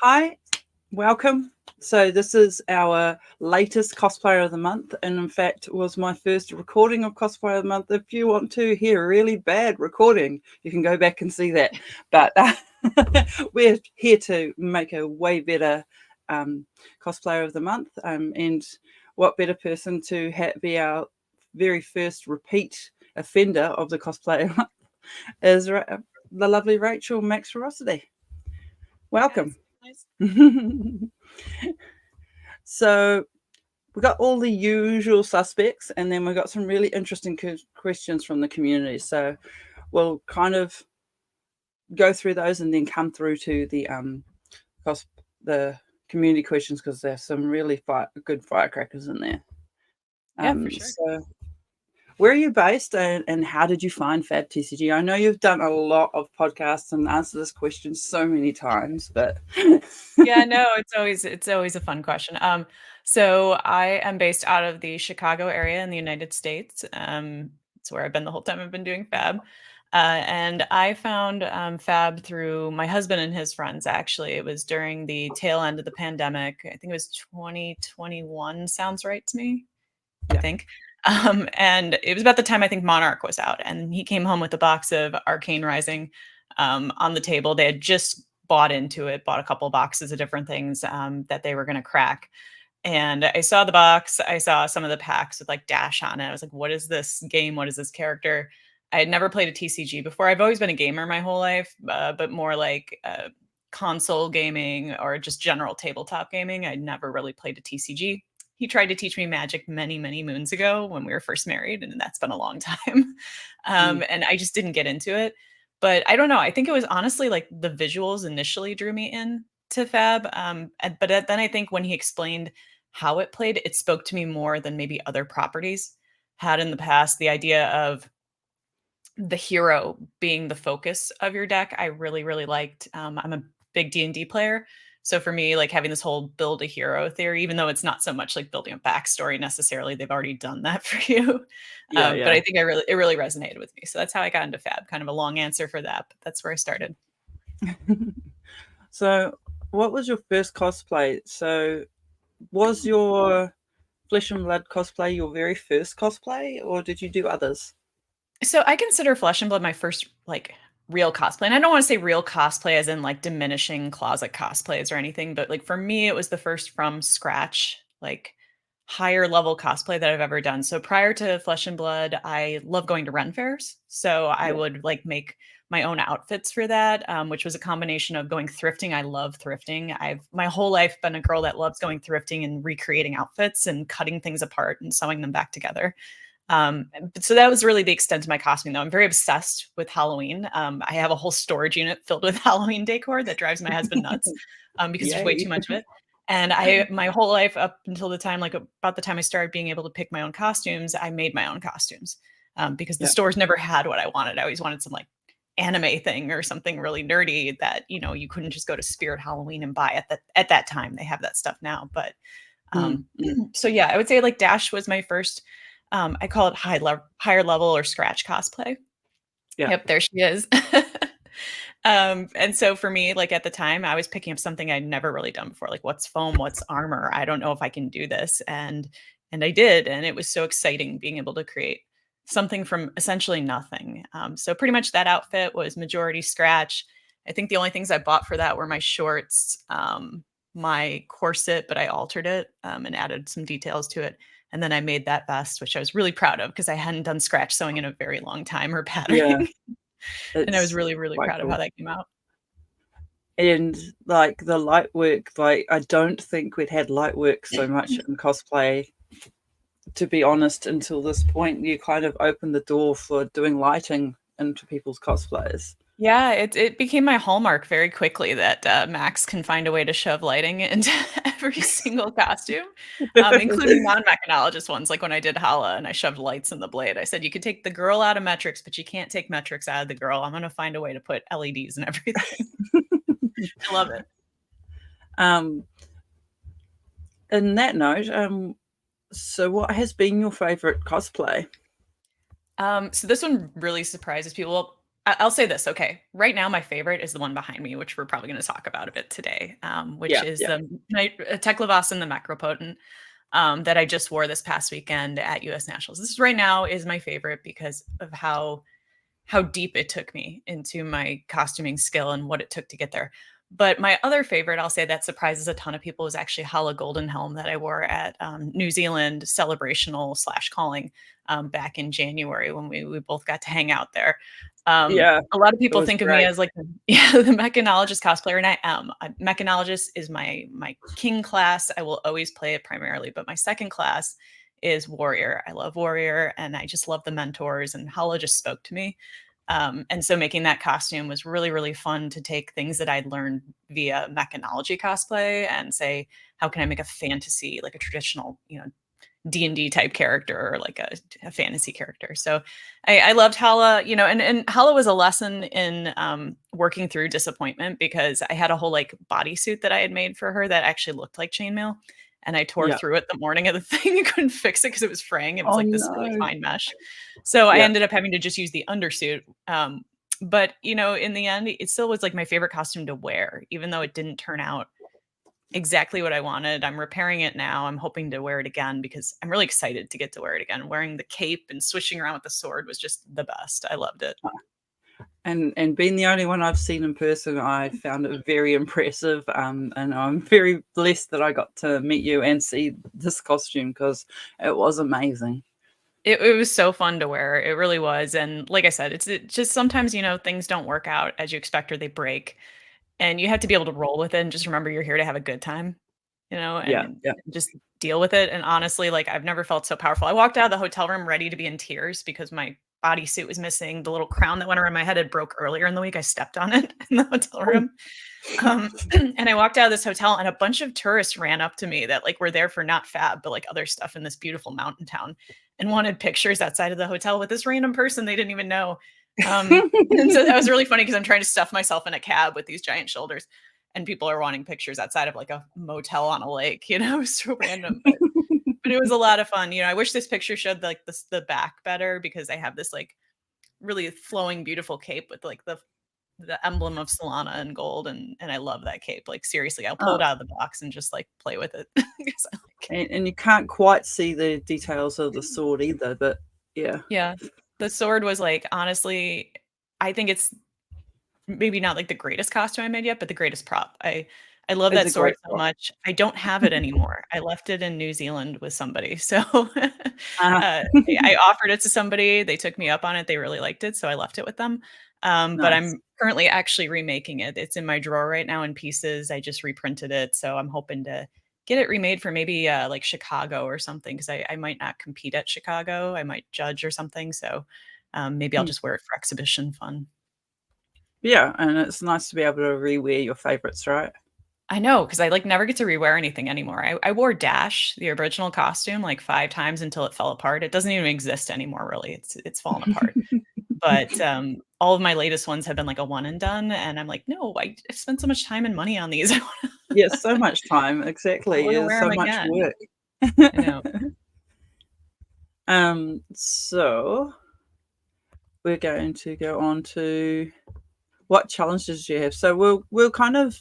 Hi, welcome. So this is our latest Cosplayer of the Month, and in fact was my first recording of Cosplayer of the Month. If you want to hear a really bad recording, you can go back and see that. But we're here to make a way better Cosplayer of the Month, and what better person to be our very first repeat offender of the Cosplayer Month is the lovely Rachel Max Ferocity. Welcome. So we got all the usual suspects, and then we got some really interesting questions from the community. So we'll kind of go through those and then come through to the community questions, because there's some really good firecrackers in there. Yeah, for sure. So where are you based, and how did you find FABtcg? I know you've done a lot of podcasts and answered this question so many times, but Yeah, no, it's always a fun question. So I am based out of the Chicago area in the United States. It's where I've been the whole time I've been doing Fab. And I found Fab through my husband and his friends, actually. It was during the tail end of the pandemic. I think it was 2021, sounds right to me, I think. And it was about the time I think Monarch was out, and he came home with a box of Arcane Rising on the table. They had just bought into it, bought a couple of boxes of different things that they were going to crack. And I saw the box. I saw some of the packs with like Dash on it. I was like, what is this game? What is this character? I had never played a TCG before. I've always been a gamer my whole life, but more like console gaming or just general tabletop gaming. I'd never really played a TCG. He tried to teach me Magic many, many moons ago when we were first married, and that's been a long time. And I just didn't get into it. But I don't know. I think it was honestly like the visuals initially drew me in to Fab. But then I think when he explained how it played, it spoke to me more than maybe other properties had in the past. The idea of the hero being the focus of your deck, I really, really liked. I'm a big D&D player. So for me, like having this whole build a hero theory, even though it's not so much like building a backstory necessarily, they've already done that for you. But I think it really resonated with me. So that's how I got into Fab. Kind of a long answer for that, but that's where I started. So what was your first cosplay? So was your Flesh and Blood cosplay your very first cosplay, or did you do others? So I consider Flesh and Blood my first like real cosplay. And I don't want to say real cosplay as in like diminishing closet cosplays or anything, but like for me, it was the first from scratch, like higher level cosplay that I've ever done. So prior to Flesh and Blood, I love going to Ren fairs. So I would like make my own outfits for that, which was a combination of going thrifting. I love thrifting. I've my whole life been a girl that loves going thrifting and recreating outfits and cutting things apart and sewing them back together. So that was really the extent of my costuming, though. I'm very obsessed with Halloween. I have a whole storage unit filled with Halloween decor that drives my husband nuts because there's way too much of it. And my whole life up until the time, like about the time I started being able to pick my own costumes, I made my own costumes because the stores never had what I wanted. I always wanted some like anime thing or something really nerdy that, you know, you couldn't just go to Spirit Halloween and buy at that time. They have that stuff now. But so yeah, I would say like Dash was my first. I call it higher level or scratch cosplay. Yep, there she is. And so for me, like at the time, I was picking up something I'd never really done before, like what's foam, what's armor. I don't know if I can do this, and I did, and it was so exciting being able to create something from essentially nothing. So pretty much that outfit was majority scratch. I think the only things I bought for that were my shorts, my corset, but I altered it and added some details to it. And then I made that vest, which I was really proud of because I hadn't done scratch sewing in a very long time or patterning. And I was really, really proud of how that came out. And like the light work, like I don't think we'd had light work so much in cosplay, to be honest, until this point. You kind of opened the door for doing lighting into people's cosplays. Yeah, it became my hallmark very quickly that Max can find a way to shove lighting into every single costume, including non-mechanologist ones. Like when I did Hala and I shoved lights in the blade, I said, you could take the girl out of metrics, but you can't take metrics out of the girl. I'm going to find a way to put LEDs and everything. I love it. In that note, so what has been your favorite cosplay? So this one really surprises people. Well, I'll say this. Okay. Right now, my favorite is the one behind me, which we're probably going to talk about a bit today, which Yeah, is yeah, the Teclavas the Macropotent that I just wore this past weekend at US Nationals. This right now is my favorite because of how deep it took me into my costuming skill and what it took to get there. But my other favorite, I'll say that surprises a ton of people, is actually Hala Golden Helm that I wore at New Zealand celebrational slash calling back in January when we both got to hang out there. yeah. A lot of It people was think of me great. as like yeah, the mechanologist cosplayer, and I am. Mechanologist is my king class. I will always play it primarily, but my second class is warrior. I love warrior, and I just love the mentors. And Hala just spoke to me, and so making that costume was really, really fun to take things that I'd learned via mechanology cosplay and say, how can I make a fantasy, like a traditional, D&D type character or like a fantasy character. So I loved Hala, and Hala was a lesson in working through disappointment because I had a whole like bodysuit that I had made for her that actually looked like chainmail. And I tore Yeah. through it the morning of the thing and couldn't fix it because it was fraying. It was Oh like this really no. fine mesh. So I Yeah. ended up having to just use the undersuit. But in the end, it still was like my favorite costume to wear, even though it didn't turn out exactly what I wanted. I'm repairing it now. I'm hoping to wear it again because I'm really excited to get to wear it again. Wearing the cape and swishing around with the sword was just the best. I loved it. And being the only one I've seen in person, I found it very impressive. And I'm very blessed that I got to meet you and see this costume because it was amazing. It was so fun to wear. It really was. And like I said, it just sometimes, things don't work out as you expect or they break. And you have to be able to roll with it and just remember you're here to have a good time, Yeah, and yeah. just deal with it. And honestly, like I've never felt so powerful. I walked out of the hotel room ready to be in tears because my bodysuit was missing. The little crown that went around my head had broke earlier in the week. I stepped on it in the hotel Oh, room. And I walked out of this hotel and a bunch of tourists ran up to me that like were there for not fab, but like other stuff in this beautiful mountain town and wanted pictures outside of the hotel with this random person they didn't even know. And so that was really funny because I'm trying to stuff myself in a cab with these giant shoulders and people are wanting pictures outside of like a motel on a lake, it's so random, but it was a lot of fun. I wish this picture showed like the back better because I have this like really flowing, beautiful cape with like the emblem of Solana in gold, and I love that cape. Like seriously, I'll pull oh, it out of the box and just like play with it because I like it. and you can't quite see the details of the sword either, but yeah, Yeah, the sword was like honestly, I think it's maybe not like the greatest costume I made yet, but the greatest prop. I love it's that a sword great so prop. much. I don't have it anymore. I left it in New Zealand with somebody. So Ah, I offered it to somebody. They took me up on it. They really liked it. So I left it with them. But nice. I'm currently actually remaking it. It's in my drawer right now in pieces. I just reprinted it. So I'm hoping to get it remade for maybe like Chicago or something because I might not compete at Chicago. I might judge or something. So maybe I'll Mm. just wear it for exhibition fun. Yeah, and it's nice to be able to rewear your favorites, right? I know, because I, like, never get to rewear anything anymore. I wore Dash, the original costume, like 5 times until it fell apart. It doesn't even exist anymore, really. It's fallen apart. But, all of my latest ones have been, like, a one and done, and I'm like, "No, I've spent so much time and money on these. Yeah, so much time, I exactly. wanna It's wear so them much again." work. I know. So we're going to go on to what challenges do you have? So we'll kind of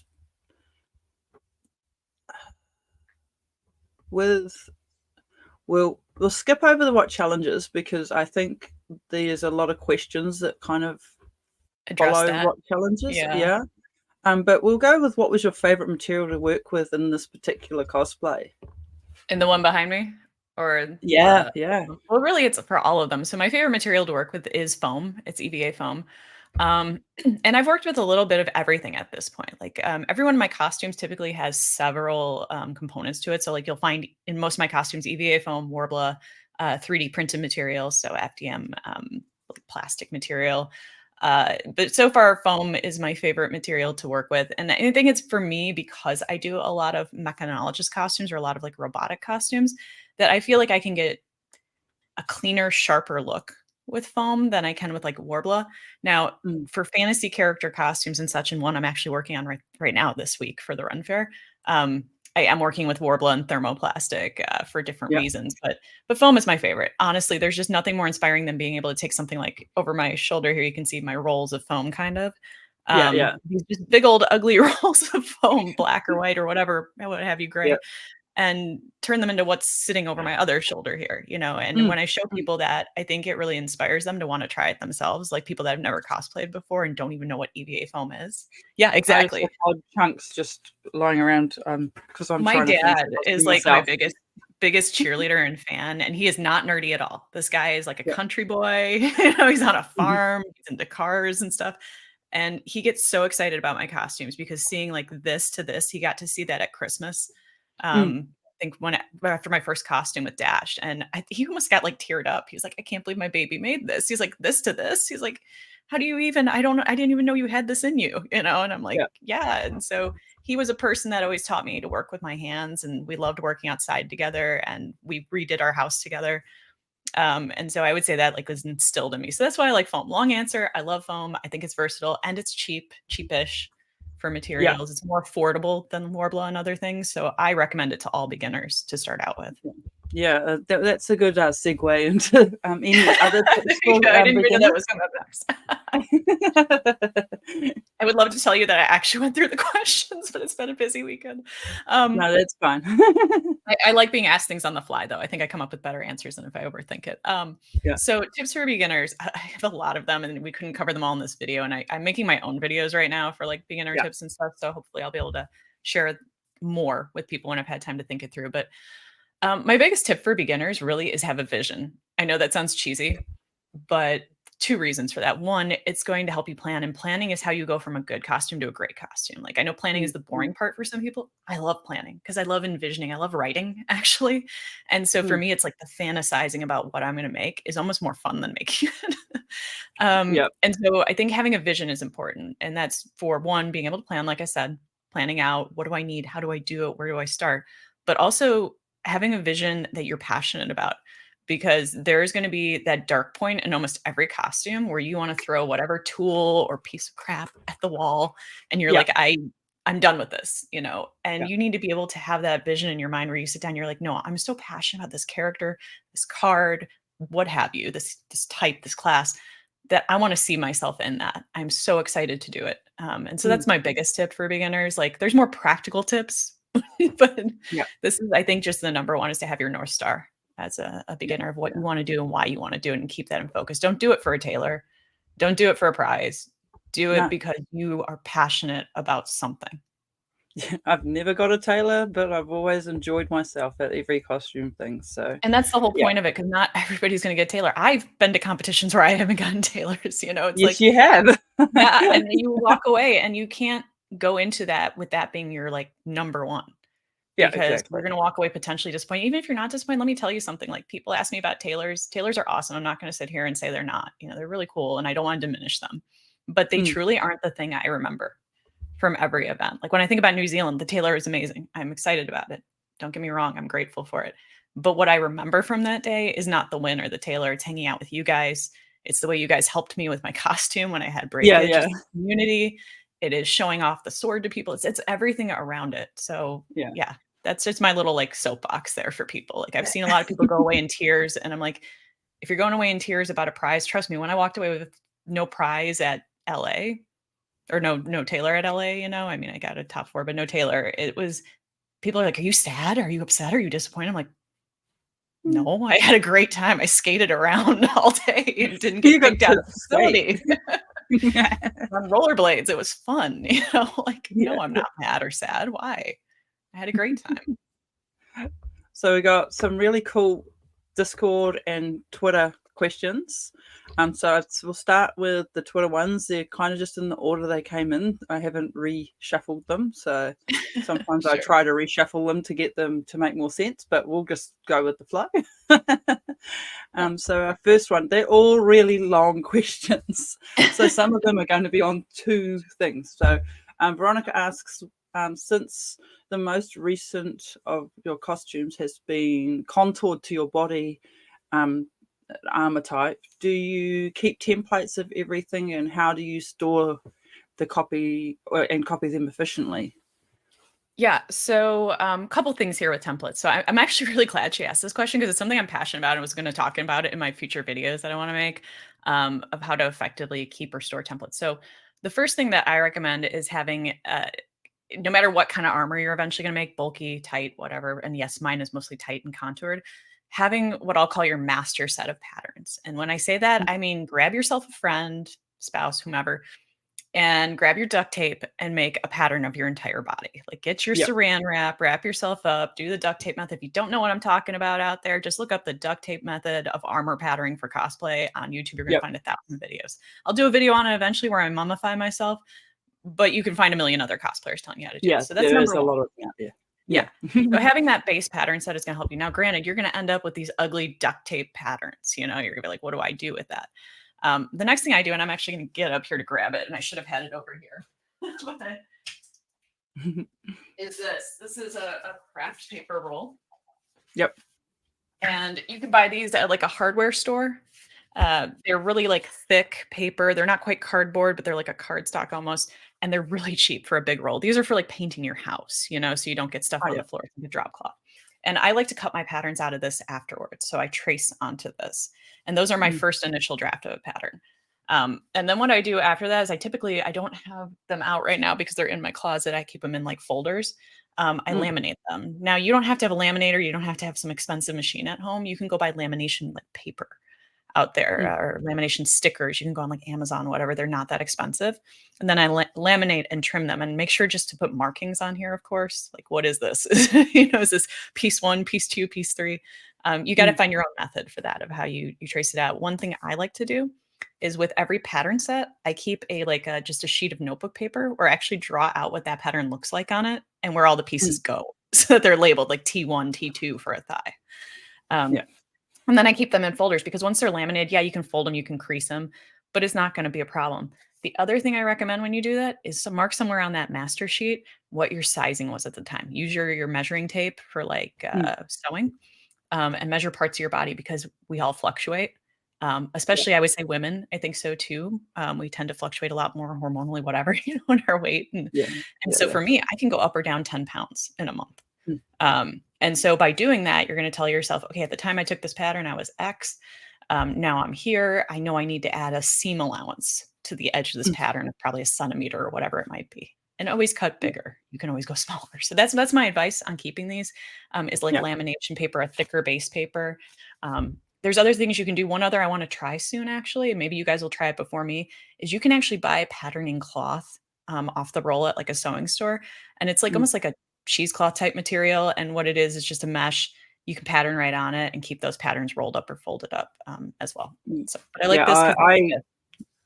with we'll skip over the what challenges because I think there's a lot of questions that kind of Address follow that. what challenges. Yeah. Yeah. But we'll go with what was your favorite material to work with in this particular cosplay? And the one behind me? Or Yeah, the yeah. well, really, it's for all of them. So my favorite material to work with is foam. It's EVA foam. Um, and I've worked with a little bit of everything at this point. Like every one of my costumes typically has several components to it. So like you'll find in most of my costumes EVA foam, Worbla, 3D printed materials, so FDM like plastic material. But so far, foam is my favorite material to work with, and I think it's for me because I do a lot of mechanologist costumes or a lot of like robotic costumes that I feel like I can get a cleaner, sharper look with foam than I can with like Worbla. Now, Mm. for fantasy character costumes and such, and one I'm actually working on right now this week for the Run Fair, um, I am working with Worbla and thermoplastic for different Yeah. reasons, but foam is my favorite. Honestly, there's just nothing more inspiring than being able to take something like over my shoulder here. You can see my rolls of foam, kind of Yeah. these just big old ugly rolls of foam, black or white or whatever, what have you, Yeah. gray, and turn them into what's sitting over my other shoulder here, you know. And Mm, when I show mm. people that, I think it really inspires them to want to try it themselves, like people that have never cosplayed before and don't even know what EVA foam is. Yeah, I just have exactly. odd chunks just lying around because I'm My trying to finish dad is costuming like my myself. biggest cheerleader and fan, and he is not nerdy at all. This guy is like a Yeah. country boy, you know, he's on a Mhm. farm, he's into cars and stuff. And he gets so excited about my costumes because seeing like this to this, he got to see that at Christmas. Mm. I think when after my first costume with Dash, and he almost got like teared up. He was like, "I can't believe my baby made this." He's like, "This to this." He's like, "How do you even? I don't know. I didn't even know you had this in you." You know, and I'm like, Yeah. "Yeah." And so he was a person that always taught me to work with my hands, and we loved working outside together, and we redid our house together. And so I would say that like was instilled in me. So that's why I like foam. Long answer. I love foam. I think it's versatile and it's cheapish for Yeah. materials. It's more affordable than Worbla and other things. So I recommend it to all beginners to start out with. Yeah. That's a good segue into any other tips for Yeah, I didn't even know that beginners. was coming up next. I would love to tell you that I actually went through the questions, but it's been a busy weekend. Um, No, that's fine. I like being asked things on the fly, though. I think I come up with better answers than if I overthink it. Yeah. So tips for beginners, I have a lot of them, and we couldn't cover them all in this video. And I'm making my own videos right now for like beginner Yeah. tips and stuff. So hopefully I'll be able to share more with people when I've had time to think it through. But my biggest tip for beginners really is have a vision. I know that sounds cheesy, but two reasons for that. One, it's going to help you plan, and planning is how you go from a good costume to a great costume. Like I know planning is Mm, the mm, boring part for some people. I love planning because I love envisioning. I love writing actually. And so for mm. me, it's like the fantasizing about what I'm going to make is almost more fun than making it. Yeah. And so I think having a vision is important. And that's for one, being able to plan, like I said, planning out what do I need? How do I do it? Where do I start? But also having a vision that you're passionate about, because there's going to be that dark point in almost every costume where you want to throw whatever tool or piece of crap at the wall and you're Yeah. like, I'm done with this, you know. And Yeah. you need to be able to have that vision in your mind where you sit down, you're like, no, I'm so passionate about this character, this card, what have you, this type, this class, that I want to see myself in that. I'm so excited to do it. And so Mm. that's my biggest tip for beginners. Like there's more practical tips, but Yeah. this is, I think, just the number one is to have your North Star as a Yeah. beginner of what Yeah. you want to do and why you want to do it, and keep that in focus. Don't do it for a tailor. Don't do it for a prize. Do it No. because you are passionate about something. I've never got a tailor, but I've always enjoyed myself at every costume thing. So And that's the whole yeah. point of it, because not everybody's going to get tailor. I've been to competitions where I haven't gotten tailors. You know, it's Yes, like, you have. yeah, and then you walk away and you can't go into that with that being your like number one, Yeah, because exactly. you're going to walk away potentially disappointed. Even if you're not disappointed, let me tell you something. Like people ask me about tailors. Tailors are awesome. I'm not going to sit here and say they're not. You know, they're really cool, and I don't want to diminish them, but they Mm. truly aren't the thing I remember from every event. Like when I think about New Zealand, the tailor is amazing. I'm excited about it. Don't get me wrong, I'm grateful for it. But what I remember from that day is not the win or the tailor. It's hanging out with you guys. It's the way you guys helped me with my costume when I had Yeah, breakage. yeah, It's the community. It is showing off the sword to people. It's everything around it. So yeah. yeah, that's just my little like soapbox there for people. Like I've seen a lot of people go away in tears, and I'm like, if you're going away in tears about a prize, trust me, when I walked away with no prize at LA, or no Taylor at LA, you know? I mean, I got a top 4, but no Taylor. It was people are like, "Are you sad? Are you upset? Are you disappointed?" I'm like, Mm. "No, I had a great time. I skated around all day and didn't You get got kicked out to of the skate. facility on rollerblades. It was fun." You know? Like, Yeah. no, I'm not mad or sad. Why? I had a great time. So we got some really cool Discord and Twitter questions. We'll start with the Twitter ones. They're kind of just in the order they came in. I haven't reshuffled them, so sometimes I Sure. try to reshuffle them to get them to make more sense, but we'll just go with the flow. So our first one, they're all really long questions. So some of them are going to be on two things. So Veronica asks, since the most recent of your costumes has been contoured to your body um, armor type, do you keep templates of everything, and how do you store the copy and copy them efficiently? Yeah. So, couple things here with templates. So, I'm actually really glad she asked this question because it's something I'm passionate about and was going to talk about it in my future videos that I want to make of how to effectively keep or store templates. So, the first thing that I recommend is having, no matter what kind of armor you're eventually going to make, bulky, tight, whatever. And yes, mine is mostly tight and contoured. Having what I'll call your master set of patterns. And when I say that, I mean grab yourself a friend, spouse, whomever, and grab your duct tape and make a pattern of your entire body. Like get your Yep. saran wrap, wrap yourself up, do the duct tape method. If you don't know what I'm talking about out there, just look up the duct tape method of armor patterning for cosplay on YouTube. You're going to Yep. find 1,000 videos. I'll do a video on it eventually where I mummify myself, but you can find a million other cosplayers telling you how to do it. Yeah. So that's There is number a one. lot of out there. Yeah. Yeah. So having that base pattern set is going to help you. Now, granted, you're going to end up with these ugly duct tape patterns. You're going to be like, what do I do with that? The next thing I do, and I'm actually going to get up here to grab it, and I should have had it over here, but is this. This is a craft paper roll. Yep. And you can buy these at like a hardware store. They're really like thick paper. They're not quite cardboard, but they're like a cardstock almost. And they're really cheap for a big roll. These are for like painting your house, so you don't get stuff Oh, on yeah. the floor, like a drop cloth. And I like to cut my patterns out of this afterwards. So I trace onto this. And those are my Mm. first initial draft of a pattern. And then what I do after that is I don't have them out right now because they're in my closet. I keep them in like folders. I Mm. laminate them. Now you don't have to have a laminator. You don't have to have some expensive machine at home. You can go buy lamination like paper out there Mm. or lamination stickers. You can go on like Amazon, whatever. They're not that expensive. And then I laminate and trim them and make sure just to put markings on here, of course. Like, what is this? Is this piece one, piece two, piece three? You got to Mm. find your own method for that of how you trace it out. One thing I like to do is with every pattern set, I keep just a sheet of notebook paper or actually draw out what that pattern looks like on it and where all the Mm. pieces go so that they're labeled like T1, T2 for a thigh. Yeah. And then I keep them in folders because once they're laminated, yeah, you can fold them, you can crease them, but it's not going to be a problem. The other thing I recommend when you do that is to mark somewhere on that master sheet what your sizing was at the time. Use your measuring tape for like Mm. sewing and measure parts of your body because we all fluctuate. Yeah. Especially, I would say women. I think so too. We tend to fluctuate a lot more hormonally, whatever, in our weight. Yeah. And Yeah. so Yeah. for me, I can go up or down 10 pounds in a month. Mm. And so by doing that, you're going to tell yourself, okay, at the time I took this pattern, I was X. Now I'm here. I know I need to add a seam allowance to the edge of this Mm. pattern of probably a centimeter or whatever it might be. And always cut bigger. You can always go smaller. So that's my advice on keeping these is like Yeah. lamination paper, a thicker base paper. There's other things you can do. One other I want to try soon, actually, and maybe you guys will try it before me, is you can actually buy patterning cloth off the roll at like a sewing store. And it's like Mm. almost like a cheesecloth type material. And what it is just a mesh. You can pattern right on it and keep those patterns rolled up or folded up as well. Mm. So, but I like Yeah. this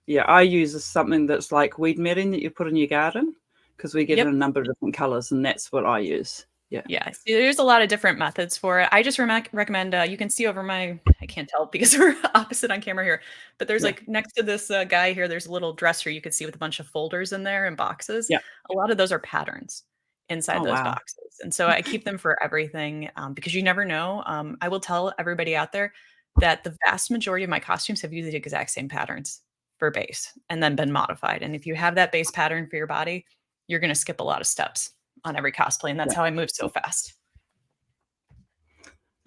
because I use something that's like weed matting that you put in your garden because we get in yep. a number of different colors, and that's what I use. Yeah. Yeah, see, there's a lot of different methods for it. I just recommend, you can see over I can't tell because we're opposite on camera here, but there's Yeah. like next to this guy here, there's a little dresser you can see with a bunch of folders in there and boxes. Yeah. A lot of those are patterns inside Oh, those wow. boxes. And so I keep them for everything because you never know. I will tell everybody out there that the vast majority of my costumes have used the exact same patterns for base and then been modified. And if you have that base pattern for your body, you're going to skip a lot of steps on every cosplay, and that's Yeah. how I move so fast.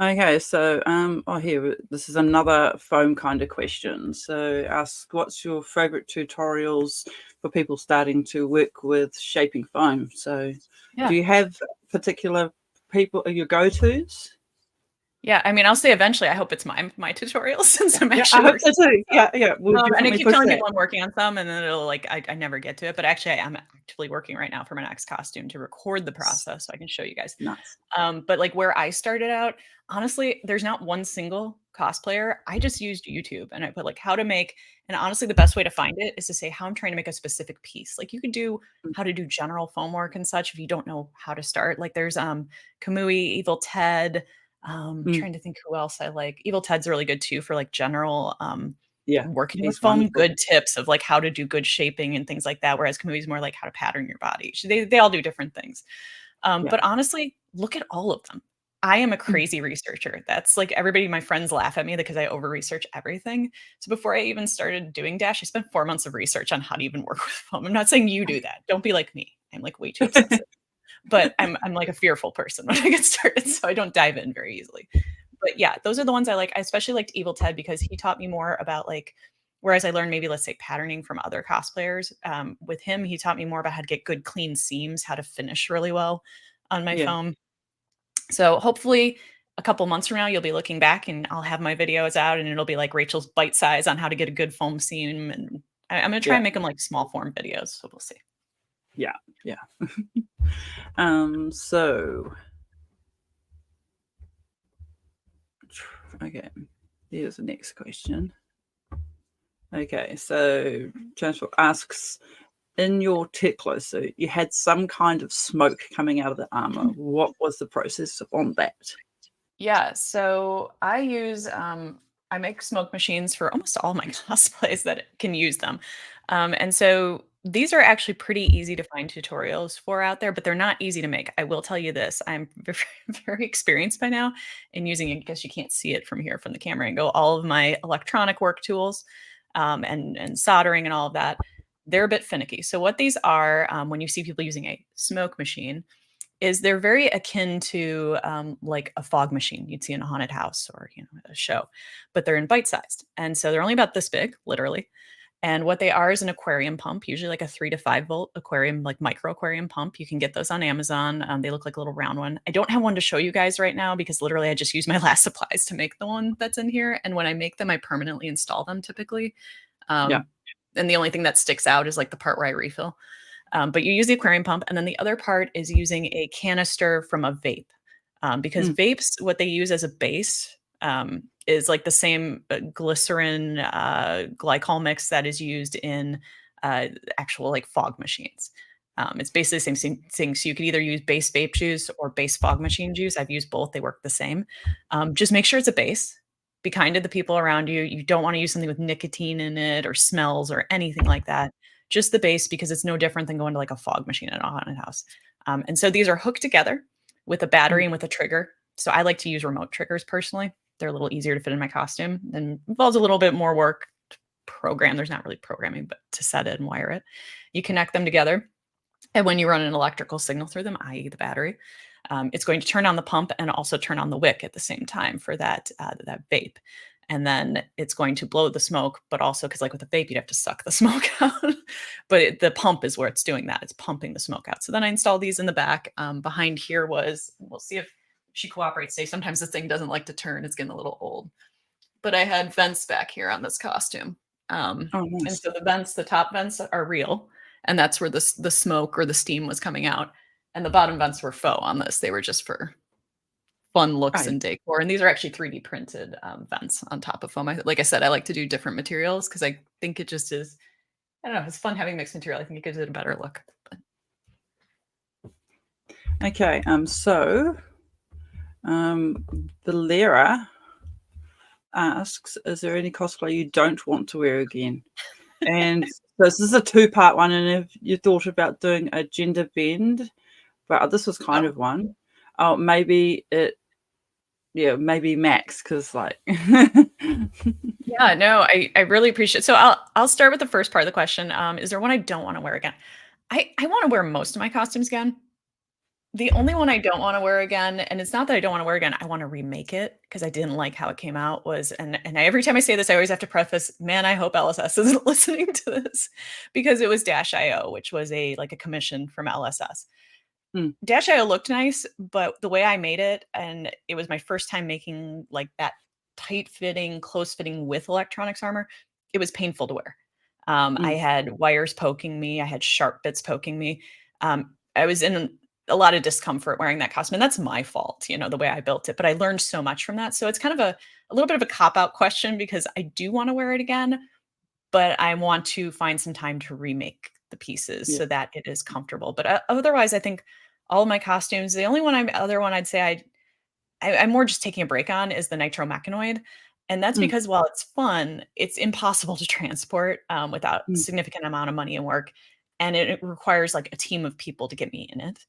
Okay, so here this is another foam kind of question. So ask, what's your favorite tutorials for people starting to work with shaping foam? So Yeah. do you have particular people your go-tos? Yeah, I mean, I'll say eventually, I hope it's my tutorials since I'm Yeah, actually I hope working. so too. Yeah, we'll And I definitely keep push telling that. people I'm working on some, and then it'll like I never get to it. But actually, I am actively working right now for my next costume to record the process so I can show you guys. Nice. But like where I started out, honestly, there's not one single cosplayer. I just used YouTube and I put like how to make, and honestly, the best way to find it is to say how I'm trying to make a specific piece. Like you could do Mm. how to do general foam work and such if you don't know how to start. Like there's Kamui, Evil Ted. Mm. Trying to think who else I like. Evil Ted's really good too for like general Yeah, working with he's foam, wonderful. good tips of like how to do good shaping and things like that. Whereas Kamui's more like how to pattern your body. They all do different things. Yeah. But honestly, look at all of them. I am a Mm. crazy researcher. That's like everybody, my friends laugh at me because I over research everything. So before I even started doing Dash, I spent 4 months of research on how to even work with foam. I'm not saying you do that. Don't be like me. I'm like way too obsessive. but I'm like a fearful person when I get started, so I don't dive in very easily. But yeah, those are the ones I like. I especially liked Evil Ted because he taught me more about like, whereas I learned maybe let's say patterning from other cosplayers. With him, he taught me more about how to get good clean seams, how to finish really well on my Yeah. foam. So hopefully a couple months from now, you'll be looking back and I'll have my videos out and it'll be like Rachel's bite size on how to get a good foam seam. And I'm going to try Yeah. and make them like small form videos. So we'll see. Yeah. Yeah. So, okay, here's the next question. Okay, so Transport asks, in your Teklo suit, you had some kind of smoke coming out of the armor. What was the process on that? Yeah, so I make smoke machines for almost all my cosplays that can use them. And so these are actually pretty easy to find tutorials for out there, but they're not easy to make. I will tell you this, I'm very, very experienced by now in using it. I guess you can't see it from here from the camera and go all of my electronic work tools and soldering and all of that. They're a bit finicky. So what these are, when you see people using a smoke machine, is they're very akin to like a fog machine you'd see in a haunted house or a show, but they're in bite sized, and so they're only about this big, literally. And what they are is an aquarium pump, usually like a 3 to 5 volt aquarium, like micro aquarium pump. You can get those on Amazon. They look like a little round one. I don't have one to show you guys right now because literally I just use my last supplies to make the one that's in here. And when I make them, I permanently install them typically. Yeah. And the only thing that sticks out is like the part where I refill. But you use the aquarium pump, and then the other part is using a canister from a vape, because vapes, what they use as a base, is like the same glycerin glycol mix that is used in actual like fog machines. It's basically the same thing. So you could either use base vape juice or base fog machine juice. I've used both; they work the same. Just make sure it's a base. Be kind to the people around you. You don't want to use something with nicotine in it or smells or anything like that, just the base, because it's no different than going to like a fog machine in a haunted house. And so these are hooked together with a battery and with a trigger. So I like to use remote triggers personally. They're a little easier to fit in my costume and involves a little bit more work to program. There's not really programming, but to set it and wire it. You connect them together. And when you run an electrical signal through them, i.e. the battery, it's going to turn on the pump and also turn on the wick at the same time for that vape. And then it's going to blow the smoke, but also because like with a vape, you'd have to suck the smoke out. But the pump is where it's doing that. It's pumping the smoke out. So then I installed these in the back. Behind here was, we'll see if she cooperates today. Sometimes this thing doesn't like to turn. It's getting a little old. But I had vents back here on this costume. Oh, And nice. so the vents, the top vents are real. And that's where the smoke or the steam was coming out. And the bottom vents were faux on this. They were just for fun looks Right. and decor. And these are actually 3D printed vents on top of foam. Like I said, I like to do different materials because I think it just is, I don't know, it's fun having mixed material. I think it gives it a better look. But. Okay. So, Valera asks, is there any cosplay you don't want to wear again? And so this is a two-part one, and if you thought about doing a gender bend, but this was kind of one. Oh, maybe maybe Max, because like Yeah, no, I really appreciate. So I'll start with the first part of the question. Is there one I don't want to wear again? I want to wear most of my costumes again. The only one I don't wanna wear again, and it's not that I don't wanna wear again, I wanna remake it because I didn't like how it came out, was, and every time I say this, I always have to preface, "Man, I hope LSS isn't listening to this," because it was Dash IO, which was like a commission from LSS. Mm, Dash IO looked nice, but the way I made it, and it was my first time making, like, that tight-fitting, close-fitting with electronics armor, it was painful to wear. I mm, had wires poking me, I had sharp bits poking me. I was in a lot of discomfort wearing that costume, and that's my fault, the way I built it, but I learned so much from that. So it's kind of a little bit of a cop-out question because I do wanna wear it again, but I want to find some time to remake the pieces yeah, so that it is comfortable. But otherwise, I think all of my costumes, the only other one I'd say I'm more just taking a break on is the Nitro Mechanoid. And that's mm, because while it's fun, it's impossible to transport without mm, significant amount of money and work. And it requires like a team of people to get me in it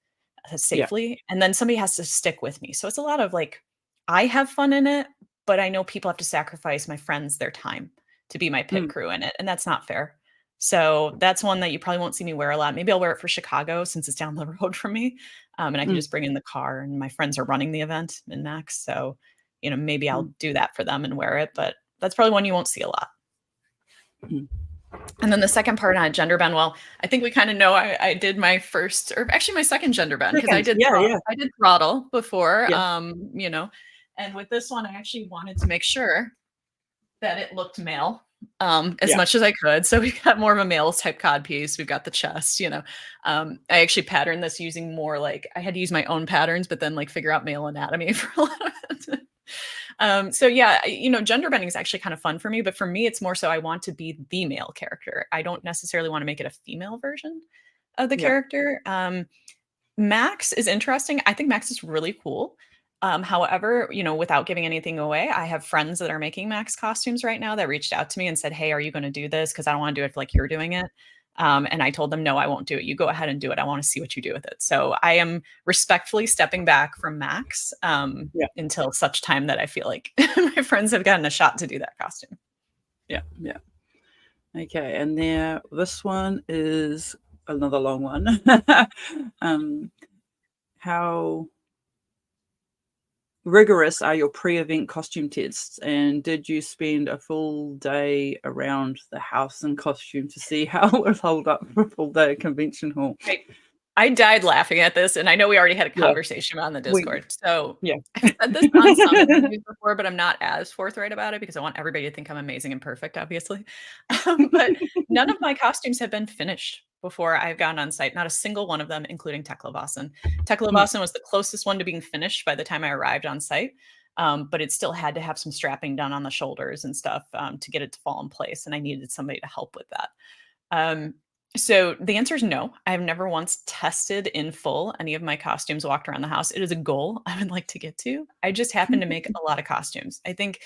yeah, safely. And then somebody has to stick with me. So it's a lot of like, I have fun in it, but I know people have to sacrifice my friends their time to be my pit mm, crew in it. And that's not fair. So that's one that you probably won't see me wear a lot. Maybe I'll wear it for Chicago since it's down the road from me. And I can Mm, just bring in the car, and my friends are running the event in Max. So, maybe I'll mm, do that for them and wear it, but that's probably one you won't see a lot. mm. And then the second part on gender bend, well, I think we kind of know I did my first, or actually my second gender bend, because Second, yeah, yeah, I did throttle before, yeah, and with this one, I actually wanted to make sure that it looked male, as yeah. much as I could. So we've got more of a male type cod piece. We've got the chest. I actually patterned this using more like I had to use my own patterns, but then like figure out male anatomy for a lot of it. So yeah, gender bending is actually kind of fun for me, but for me, it's more so I want to be the male character. I don't necessarily want to make it a female version of the Yeah. character. Max is interesting. I think Max is really cool. However, without giving anything away, I have friends that are making Max costumes right now that reached out to me and said, "Hey, are you going to do this? Because I don't want to do it like you're doing it." And I told them, "No, I won't do it. You go ahead and do it. I want to see what you do with it." So I am respectfully stepping back from Max Yeah. until such time that I feel like my friends have gotten a shot to do that costume. Yeah. Yeah. Okay. And this one is another long one. How rigorous are your pre-event costume tests, and did you spend a full day around the house in costume to see how it would hold up for a full day at convention hall? I died laughing at this, and I know we already had a Yeah, conversation on the we Discord. So yeah. I've said this on some interviews before, but I'm not as forthright about it because I want everybody to think I'm amazing and perfect, obviously. But none of my costumes have been finished before I've gone on site. Not a single one of them, including Teklovasan. Mm, Teklovasan was the closest one to being finished by the time I arrived on site. But it still had to have some strapping done on the shoulders and stuff to get it to fall in place. And I needed somebody to help with that. Um, so the answer is no. I have never once tested in full any of my costumes walked around the house. It is a goal I would like to get to. I just happen to make a lot of costumes. I think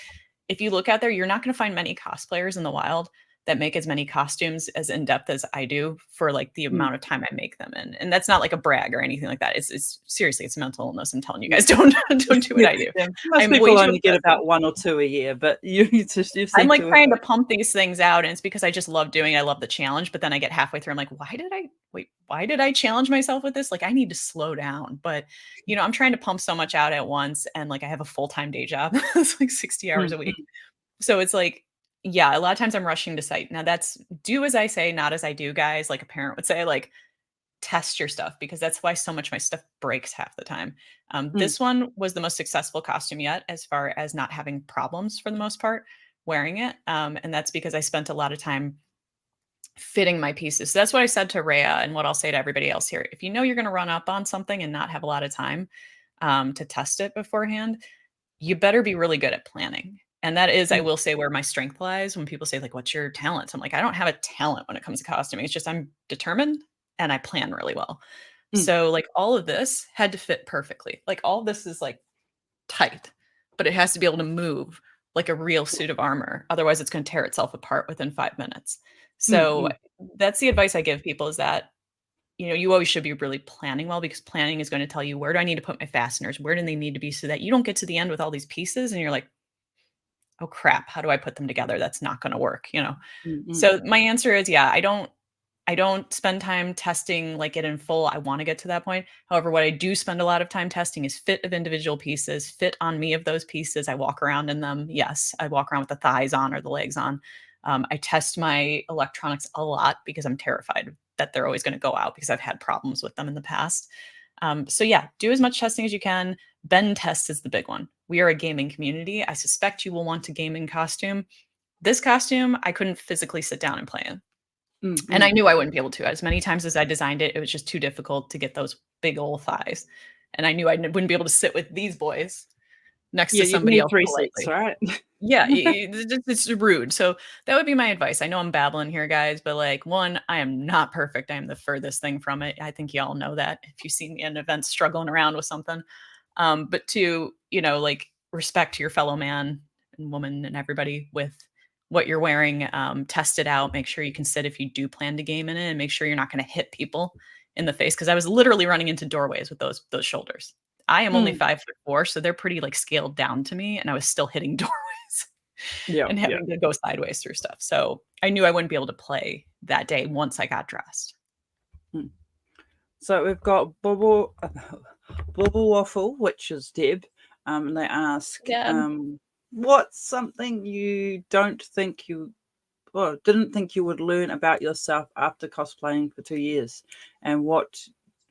if you look out there, you're not going to find many cosplayers in the wild that make as many costumes as in depth as I do for like the mm, amount of time I make them in. And that's not like a brag or anything like that. It's seriously, it's mental illness. I'm telling you yeah. guys, don't do what Yeah, I do. yeah. Most I'm way people too only get obsessive. about 1 or 2 a year, but you I'm seem like to have trying to pump these things out, and it's because I just love doing it. I love the challenge, but then I get halfway through, I'm like, why did I challenge myself with this? Like, I need to slow down. But I'm trying to pump so much out at once, and like I have a full-time day job. It's like 60 hours mm, a week. mm, So it's like, yeah, a lot of times I'm rushing to site. Now that's do as I say, not as I do, guys. Like a parent would say, like, test your stuff because that's why so much of my stuff breaks half the time. mm, This one was the most successful costume yet, as far as not having problems for the most part wearing it. And that's because I spent a lot of time fitting my pieces. So that's what I said to Rhea and what I'll say to everybody else here. If you know you're going to run up on something and not have a lot of time to test it beforehand, you better be really good at planning. And that is, I mm, will say, where my strength lies. When people say, like, what's your talent? I'm like, I don't have a talent when it comes to costuming. It's just I'm determined and I plan really well. mm, So, like, all of this had to fit perfectly. Like, all of this is like tight, but it has to be able to move like a real suit of armor. Otherwise, it's going to tear itself apart within 5 minutes. mm, So, mm, that's the advice I give people is that you always should be really planning well because planning is going to tell you where do I need to put my fasteners? Where do they need to be so that you don't get to the end with all these pieces and you're like, oh crap, how do I put them together? That's not going to work. mm, mm, So my answer is yeah, I don't spend time testing like it in full. I want to get to that point. However, what I do spend a lot of time testing is fit of individual pieces, fit on me of those pieces. I walk around in them. Yes, I walk around with the thighs on or the legs on. I test my electronics a lot because I'm terrified that they're always going to go out because I've had problems with them in the past. So yeah, do as much testing as you can. Bend test is the big one. We are a gaming community. I suspect you will want a gaming costume. This costume, I couldn't physically sit down and play in. mm, And I mm. knew I wouldn't be able to. As many times as I designed it, it was just too difficult to get those big old thighs. And I knew I wouldn't be able to sit with these boys next Yeah, to you'd somebody need else 3 seats, politely. right? Yeah, it's rude. So that would be my advice. I know I'm babbling here, guys, but like, one, I am not perfect. I am the furthest thing from it. I think you all know that if you've seen me in events struggling around with something. But two, like respect your fellow man and woman and everybody with what you're wearing. Test it out. Make sure you can sit if you do plan to game in it, and make sure you're not going to hit people in the face. Because I was literally running into doorways with those shoulders. I am only Mm. 5'4", so they're pretty like scaled down to me, and I was still hitting doorways. Yeah, and yeah. having to go sideways through stuff. So I knew I wouldn't be able to play that day once I got dressed. Mm. So we've got Bubble Bubble Waffle, which is Deb, and they ask, Yeah. what's something you don't think you or didn't think you would learn about yourself after cosplaying for 2 years, and what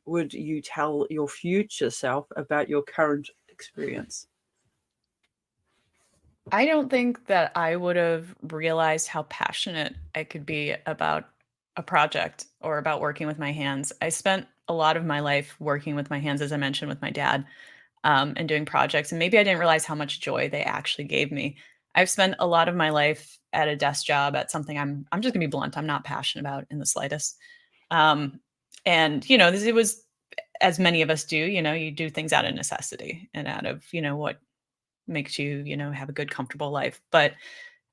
would you tell your future self about your current experience? I don't think that I would have realized how passionate I could be about a project or about working with my hands. I spent a lot of my life working with my hands, as I mentioned, with my dad, and doing projects. And maybe I didn't realize how much joy they actually gave me. I've spent a lot of my life at a desk job at something I'm just gonna be blunt, I'm not passionate about in the slightest. Um, and it was as many of us do, you do things out of necessity and out of, what makes you, have a good, comfortable life. But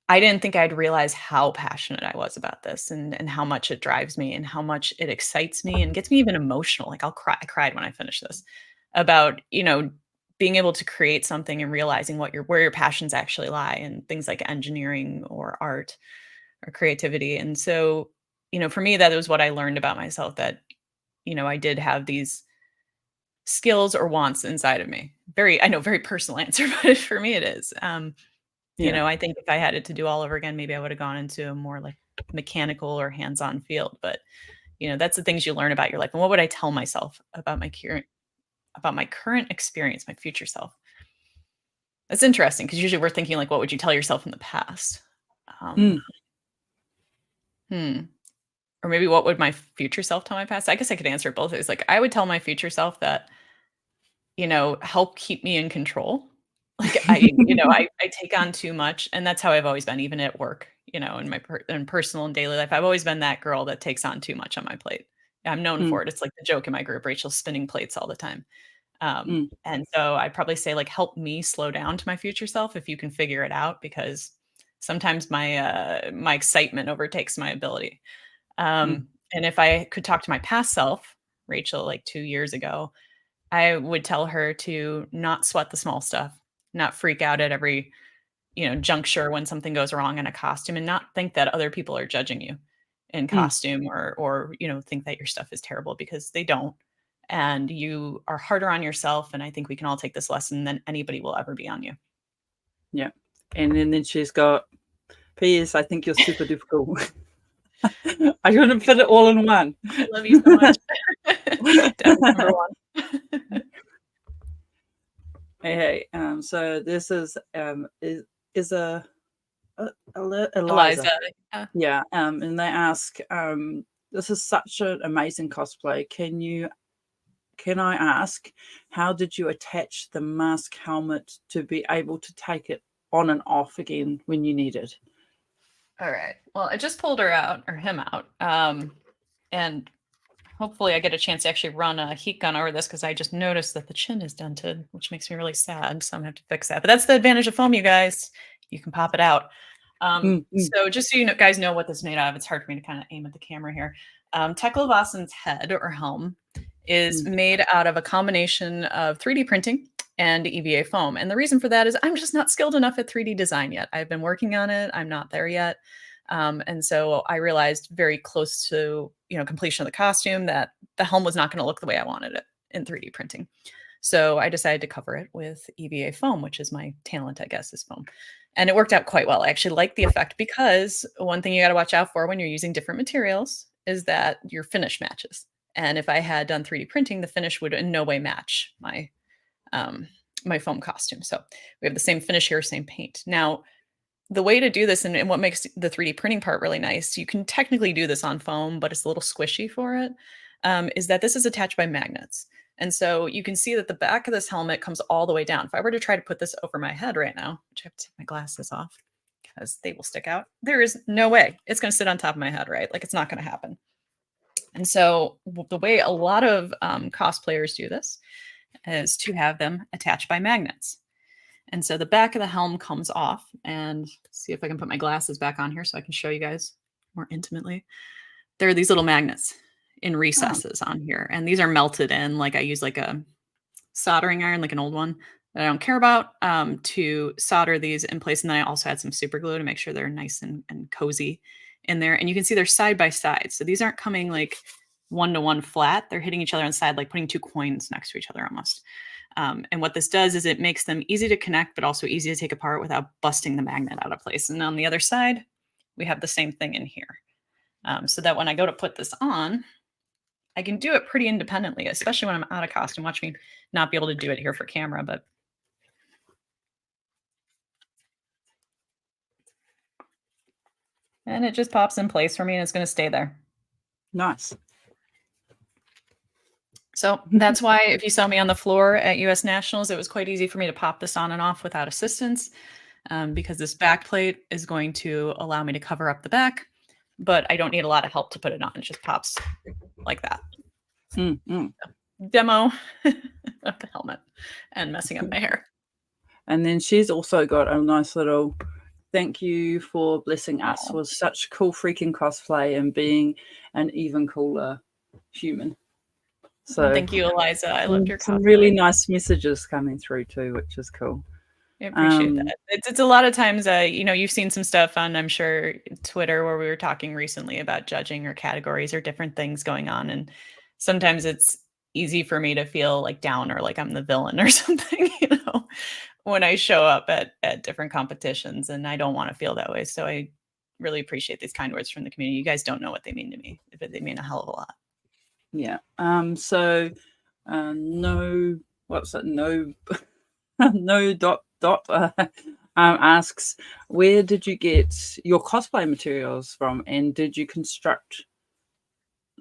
I didn't think I'd realize how passionate I was about this and how much it drives me and how much it excites me and gets me even emotional. Like I'll cry. I cried when I finished this about, being able to create something and realizing where your passions actually lie and things like engineering or art or creativity. And so, for me, that was what I learned about myself that, I did have these skills or wants inside of me. I know, very personal answer, but for me it is. Yeah. I think if I had it to do all over again, maybe I would have gone into a more like mechanical or hands-on field. But that's the things you learn about your life. And what would I tell myself about my current experience, my future self? That's interesting because usually we're thinking like, what would you tell yourself in the past? Um, Mm. hmm. Or maybe what would my future self tell my past? I guess I could answer it both ways. Like I would tell my future self that help keep me in control. Like I take on too much, and that's how I've always been, even at work, in my in personal and daily life. I've always been that girl that takes on too much on my plate. I'm known Mm, for it. It's like the joke in my group, Rachel's spinning plates all the time. mm, And so I'd probably say like help me slow down to my future self if you can figure it out, because sometimes my excitement overtakes my ability. mm, And if I could talk to my past self, Rachel, like 2 years ago, I would tell her to not sweat the small stuff, not freak out at every, juncture when something goes wrong in a costume, and not think that other people are judging you in mm. costume or think that your stuff is terrible, because they don't. And you are harder on yourself. And I think we can all take this lesson than anybody will ever be on you. Yeah. And then she's got, P.S. I think you're super difficult. I couldn't fit it all in one. I love you so much. Deb is number one. Hey, so this is Eliza. Eliza. Yeah. Yeah, and they ask, this is such an amazing cosplay. Can I ask, how did you attach the mask helmet to be able to take it on and off again when you need it? All right. Well, I just pulled her out, or him out. And hopefully I get a chance to actually run a heat gun over this, because I just noticed that the chin is dented, which makes me really sad. So I'm gonna have to fix that. But that's the advantage of foam, you guys. You can pop it out. Mm, mm, So just so you guys know what this is made out of, it's hard for me to kind of aim at the camera here. Tekla head or helm is mm, made out of a combination of 3D printing and EVA foam. And the reason for that is I'm just not skilled enough at 3D design yet. I've been working on it. I'm not there yet. And so I realized very close to completion of the costume that the helm was not going to look the way I wanted it in 3D printing. So I decided to cover it with EVA foam, which is my talent, I guess, is foam. And it worked out quite well. I actually like the effect, because one thing you got to watch out for when you're using different materials is that your finish matches. And if I had done 3D printing, the finish would in no way match um, my foam costume. So we have the same finish here, same paint. Now, the way to do this, and what makes the 3D printing part really nice, you can technically do this on foam, but it's a little squishy for it, is that this is attached by magnets. And so you can see that the back of this helmet comes all the way down. If I were to try to put this over my head right now, which I have to take my glasses off because they will stick out, there is no way it's going to sit on top of my head, right? Like, it's not going to happen. And so the way a lot of cosplayers do this is to have them attached by magnets. And so the back of the helm comes off, and see if I can put my glasses back on here so I can show you guys more intimately. There are these little magnets in oh, recesses on here, and these are melted in. Like I use like a soldering iron, like an old one, that I don't care about, to solder these in place. And then I also had some super glue to make sure they're nice and cozy in there. And you can see they're side by side. So these aren't coming like one to one flat. They're hitting each other on the side, like putting two coins next to each other almost. And what this does is it makes them easy to connect, but also easy to take apart without busting the magnet out of place. And on the other side, we have the same thing in here. So that when I go to put this on, I can do it pretty independently, especially when I'm out of costume. Watch me not be able to do it here for camera, but and it just pops in place for me and it's going to stay there. Nice. So that's why if you saw me on the floor at US Nationals, it was quite easy for me to pop this on and off without assistance, because this back plate is going to allow me to cover up the back, but I don't need a lot of help to put it on. It just pops like that. Demo of the helmet and messing up my hair. And then she's also got a nice little thank you for blessing us with such cool freaking cosplay and being an even cooler human. So well, thank you, Eliza. I loved your some cosplay. really nice messages coming through too, which is cool. I appreciate that. It's a lot of times, you've seen some stuff on, I'm sure, Twitter where we were talking recently about judging or categories or different things going on. And sometimes it's easy for me to feel like down or like I'm the villain or something, when I show up at different competitions, and I don't want to feel that way. So I really appreciate these kind words from the community. You guys don't know what they mean to me, but they mean a hell of a lot. Yeah. No, what's that? No, no asks, where did you get your cosplay materials from, and did you construct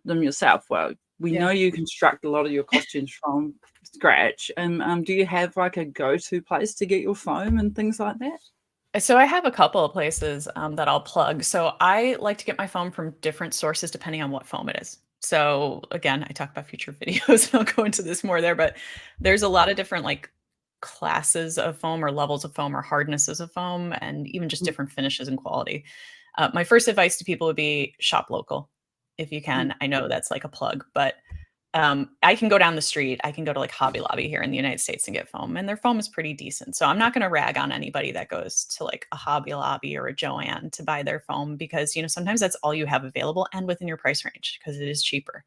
them yourself? Well, we know you construct a lot of your costumes from scratch. And do you have like a go-to place to get your foam and things like that? So I have a couple of places that I'll plug. So I like to get my foam from different sources depending on what foam it is. So again, I talk about future videos and I'll go into this more there, but there's a lot of different like classes of foam or levels of foam or hardnesses of foam and even just different finishes and quality. My first advice to people would be shop local if you can. I know that's like a plug, but I can go down the street. I can go to like Hobby Lobby here in the United States and get foam, and their foam is pretty decent. So I'm not going to rag on anybody that goes to like a Hobby Lobby or a Joann to buy their foam because, sometimes that's all you have available and within your price range because it is cheaper.